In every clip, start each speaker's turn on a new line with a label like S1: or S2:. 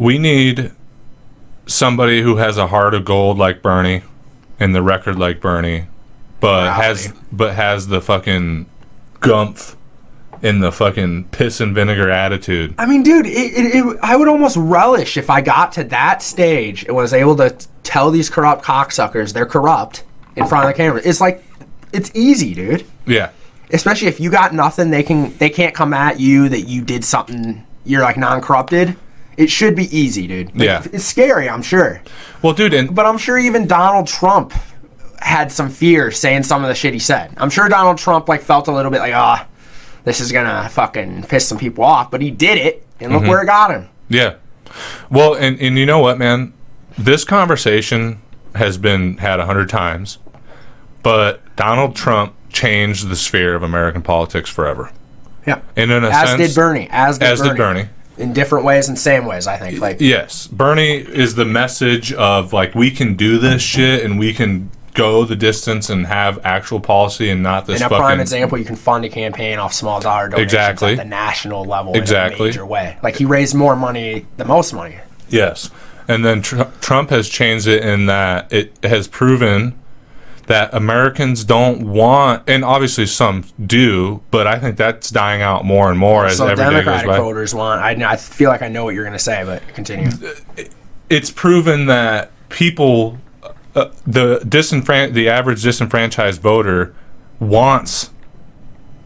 S1: We need somebody who has a heart of gold like Bernie and the record like Bernie, but has the fucking gumph and the fucking piss and vinegar attitude.
S2: I mean, dude, I would almost relish if I got to that stage and was able to tell these corrupt cocksuckers they're corrupt in front of the camera. It's like, it's easy, dude.
S1: Yeah.
S2: Especially if you got nothing, they can't come at you that you did something, you're like non-corrupted. It should be easy, dude. Like,
S1: yeah.
S2: It's scary, I'm sure.
S1: Well, dude,
S2: but I'm sure even Donald Trump had some fear saying some of the shit he said. I'm sure Donald Trump like felt a little bit like, this is gonna fucking piss some people off, but he did it, and look where it got him.
S1: Yeah. Well, and you know what, man? This conversation has been had 100 times, but Donald Trump changed the sphere of American politics forever.
S2: Yeah.
S1: And in a
S2: as
S1: sense,
S2: did Bernie. As
S1: did Bernie.
S2: In different ways and same ways, I think. Like,
S1: yes, Bernie is the message of like, we can do this shit and we can go the distance and have actual policy and not this fucking...
S2: In a prime example, you can fund a campaign off small dollar donations at the national level in a major way. Like, he raised more money, the most money.
S1: Yes. And then Trump has changed it in that it has proven that Americans don't want, and obviously some do, but I think that's dying out more and more as every day goes by.
S2: Democratic voters want... I feel like I know what you're going to say, but continue.
S1: It's proven that people... the average disenfranchised voter wants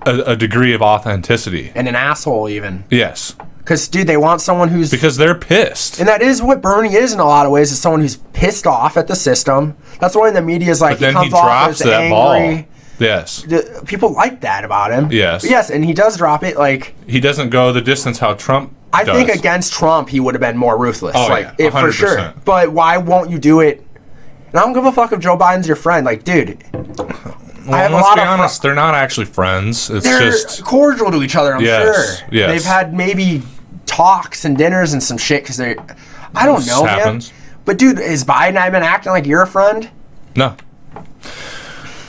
S1: a degree of authenticity.
S2: And an asshole, even.
S1: Yes.
S2: Because, dude, they want someone who's...
S1: Because they're pissed.
S2: And that is what Bernie is in a lot of ways, is someone who's pissed off at the system. That's why the media is like,
S1: but then
S2: he comes off as angry. Ball.
S1: Yes.
S2: People like that about him.
S1: Yes.
S2: But yes, and he does drop it, like...
S1: He doesn't go the distance how Trump
S2: I think against Trump, he would have been more ruthless.
S1: Oh,
S2: like,
S1: yeah, 100%.
S2: For sure. But why won't you do it? And I don't give a fuck if Joe Biden's your friend. Like, dude...
S1: Well, let's be honest, they're not actually friends.
S2: They're just cordial to each other, I'm sure.
S1: Yes.
S2: They've had maybe talks and dinners and some shit because they're... I don't know, man. But, dude, is Biden and I been acting like you're a friend?
S1: No.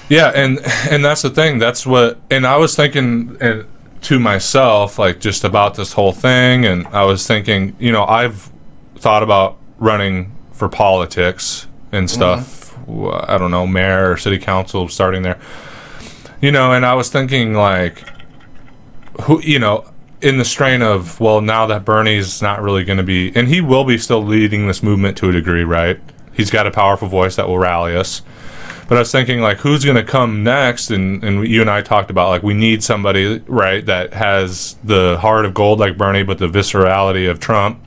S1: Yeah, and that's the thing. That's what... And I was thinking to myself, like, just about this whole thing, and I was thinking, you know, I've thought about running for politics and stuff. I don't know, mayor or city council, starting there. You know, and I was thinking, like, who, you know, in the strain of, well, now that Bernie's not really going to be, and he will be still leading this movement to a degree, right? He's got a powerful voice that will rally us. But I was thinking, like, who's going to come next? And you and I talked about, like, we need somebody, right, that has the heart of gold like Bernie, but the viscerality of Trump.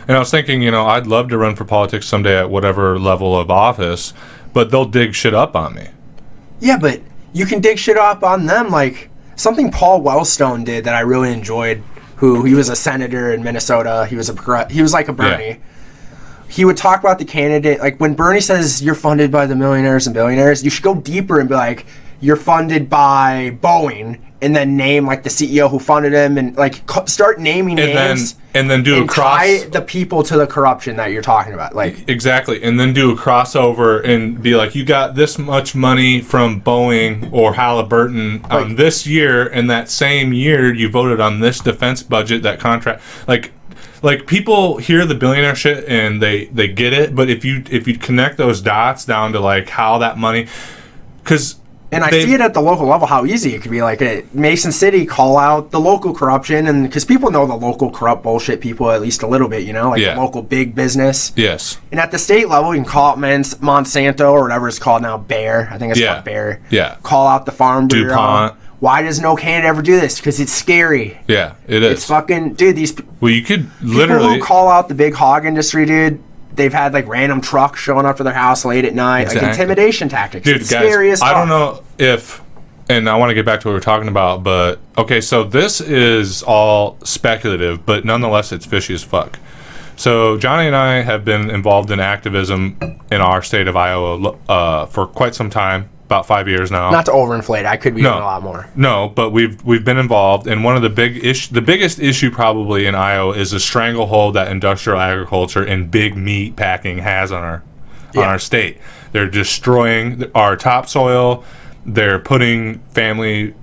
S1: And I was thinking, you know, I'd love to run for politics someday at whatever level of office, but they'll dig shit up on me.
S2: Yeah, but you can dig shit up on them. Like, something Paul Wellstone did that I really enjoyed, he was a senator in Minnesota. He was like a Bernie. Yeah. He would talk about the candidate. Like, when Bernie says you're funded by the millionaires and billionaires, you should go deeper and be like, you're funded by Boeing, and then name, like, the CEO who funded him, and, like, start naming names.
S1: And then do a
S2: tie the people to the corruption that you're talking about. Like,
S1: exactly. And then do a crossover and be like, you got this much money from Boeing or Halliburton this year, and that same year you voted on this defense budget, that contract. Like people hear the billionaire shit and they get it, but if you connect those dots down to, like, how that money, because...
S2: And I see it at the local level, how easy it could be. Like, at Mason City, call out the local corruption, and because people know the local corrupt bullshit people at least a little bit, you know? Like, the local big business.
S1: Yes.
S2: And at the state level, you can call out Monsanto, or whatever it's called now, Bayer. I think it's called Bayer.
S1: Yeah.
S2: Call out the Farm Bureau.
S1: DuPont.
S2: Why does no candidate ever do this? Because it's scary.
S1: Yeah, it is.
S2: It's fucking... Dude, these...
S1: Well, you could literally...
S2: People who call out the big hog industry, dude... They've had, like, random trucks showing up to their house late at night. Exactly. Like, intimidation tactics.
S1: Dude,
S2: it's
S1: guys,
S2: scary as fuck.
S1: I don't know if... And I want to get back to what we were talking about, but... Okay, so this is all speculative, but nonetheless, it's fishy as fuck. So Johnny and I have been involved in activism in our state of Iowa for quite some time. About 5 years now.
S2: Not to overinflate, I could be doing a lot more.
S1: No, but we've been involved, and one of the biggest issue probably in Iowa is the stranglehold that industrial agriculture and big meat packing has on our state. They're destroying our topsoil. They're putting family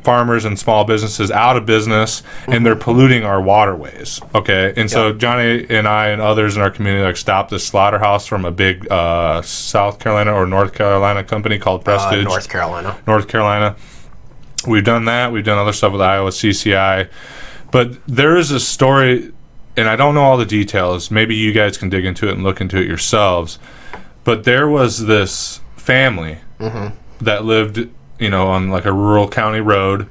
S1: farmers and small businesses out of business, and they're polluting our waterways. Okay, and so Johnny and I and others in our community like stopped this slaughterhouse from a big South Carolina or North Carolina company called Prestige.
S2: North Carolina.
S1: We've done that. We've done other stuff with Iowa CCI, but there is a story, and I don't know all the details. Maybe you guys can dig into it and look into it yourselves. But there was this family that lived, on like a rural county road,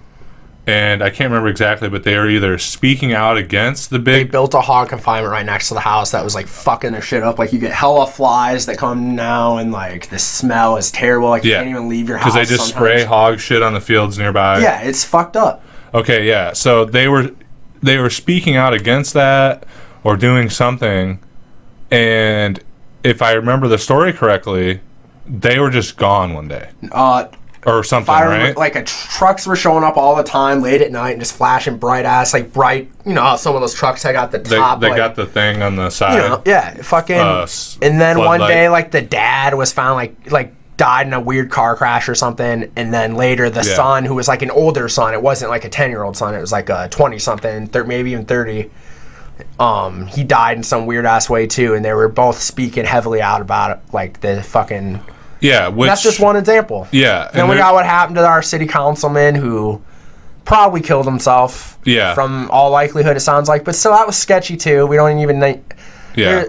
S1: and I can't remember exactly, but they were either speaking out against the big...
S2: They built a hog confinement right next to the house that was like fucking their shit up. Like you get hella flies that come now, and like the smell is terrible. Like you can't even leave your house.
S1: Because they just spray hog shit on the fields nearby.
S2: Yeah, it's fucked up.
S1: Okay, yeah. So they were speaking out against that or doing something, and if I remember the story correctly, they were just gone one day. Or something, right?
S2: Like trucks were showing up all the time late at night and just flashing bright, how some of those trucks had got the top.
S1: They got the thing on the side.
S2: Fucking. And then one day, like the dad was found like died in a weird car crash or something, and then later the son, who was like an older son, it wasn't like a 10-year-old son, it was like a 20-something, maybe even 30. He died in some weird ass way too, and they were both speaking heavily out about it, like the fucking.
S1: Yeah,
S2: that's just one example.
S1: Yeah.
S2: Then we got what happened to our city councilman who probably killed himself.
S1: Yeah.
S2: From all likelihood, it sounds like. But still, that was sketchy too. We don't even think.
S1: Yeah.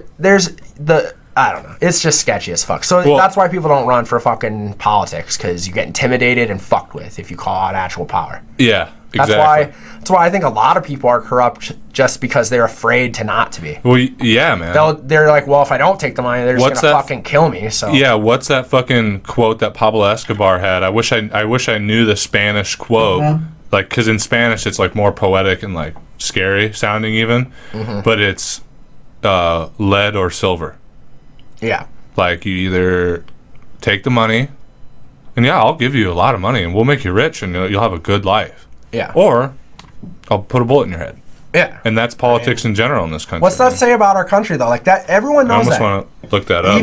S2: I don't know. It's just sketchy as fuck. So that's why people don't run for fucking politics, because you get intimidated and fucked with if you call out actual power.
S1: Yeah. Exactly.
S2: That's why I think a lot of people are corrupt, just because they're afraid to not to be.
S1: Well, yeah, man.
S2: They're like, well, if I don't take the money, they're just gonna fucking kill me. So
S1: yeah, what's that fucking quote that Pablo Escobar had? I wish I knew the Spanish quote, like, because in Spanish it's like more poetic and like scary sounding even, but it's lead or silver.
S2: Yeah.
S1: Like you either take the money, and I'll give you a lot of money and we'll make you rich and you'll have a good life.
S2: Yeah.
S1: Or I'll put a bullet in your head.
S2: Yeah.
S1: And that's politics in general in this country.
S2: What's that say about our country though? Like that, everyone knows that.
S1: I almost want to look that up.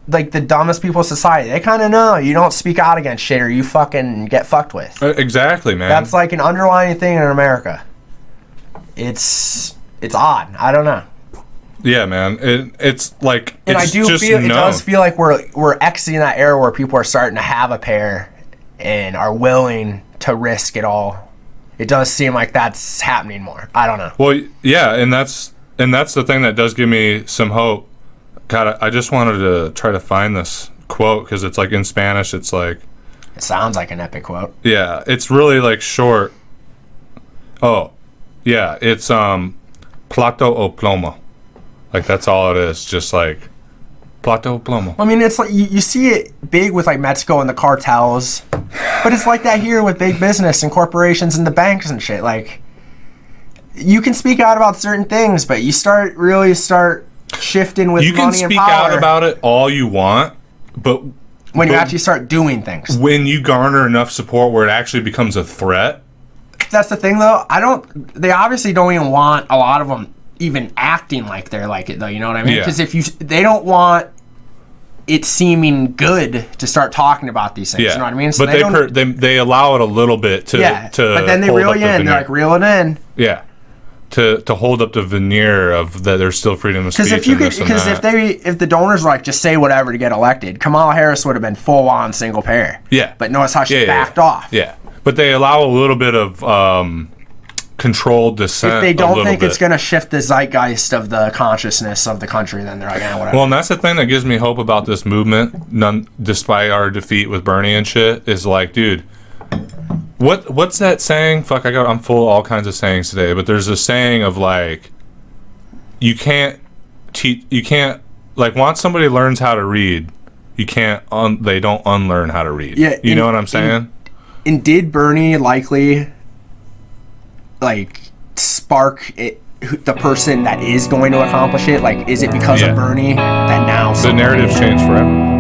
S2: Like the dumbest people in society, they kind of know you don't speak out against shit or you fucking get fucked with.
S1: Exactly, man.
S2: That's like an underlying thing in America. It's odd. I don't know.
S1: Yeah, man. It's like,
S2: and
S1: it's
S2: I do feel it does feel like we're exiting that era where people are starting to have a pair and are willing to risk it all. It does seem like that's happening more. I don't know.
S1: Well, yeah, and that's the thing that does give me some hope. God, I just wanted to try to find this quote because it's like in Spanish. It's like,
S2: it sounds like an epic quote.
S1: Yeah, it's really like short. Oh, yeah, it's plato o plomo. Like that's all it is. Just like plato o plomo.
S2: I mean, it's like you see it big with like Mexico and the cartels, but it's like that here with big business and corporations and the banks and shit. Like you can speak out about certain things, but you start shifting with money and power. You can speak out
S1: about it all you want, but
S2: when you actually start doing things,
S1: when you garner enough support where it actually becomes a threat.
S2: That's the thing, though. They obviously don't even want a lot of them even acting like they're like it, though. You know what I mean? Because they don't want it seeming good to start talking about these things.
S1: Yeah.
S2: You know what I mean? So
S1: but they allow it a little bit to
S2: but then they reel you in. They're like reel it in.
S1: Yeah. To hold up the veneer of that there's still freedom of speech.
S2: Because if the donors were like just say whatever to get elected, Kamala Harris would have been full on single payer.
S1: Yeah.
S2: But notice how she backed off.
S1: Yeah. But they allow a little bit of controlled dissent.
S2: If they don't think it's going to shift the zeitgeist of the consciousness of the country, then they're like, whatever.
S1: Well, and that's the thing that gives me hope about this movement, despite our defeat with Bernie and shit, is like, dude, what's that saying? Fuck, I'm full of all kinds of sayings today, but there's a saying of like, you can't like once somebody learns how to read, they don't unlearn how to read.
S2: Yeah,
S1: you know what I'm saying?
S2: And did Bernie likely like spark the person that is going to accomplish it? Like, is it because of Bernie that now
S1: the narrative's changed forever?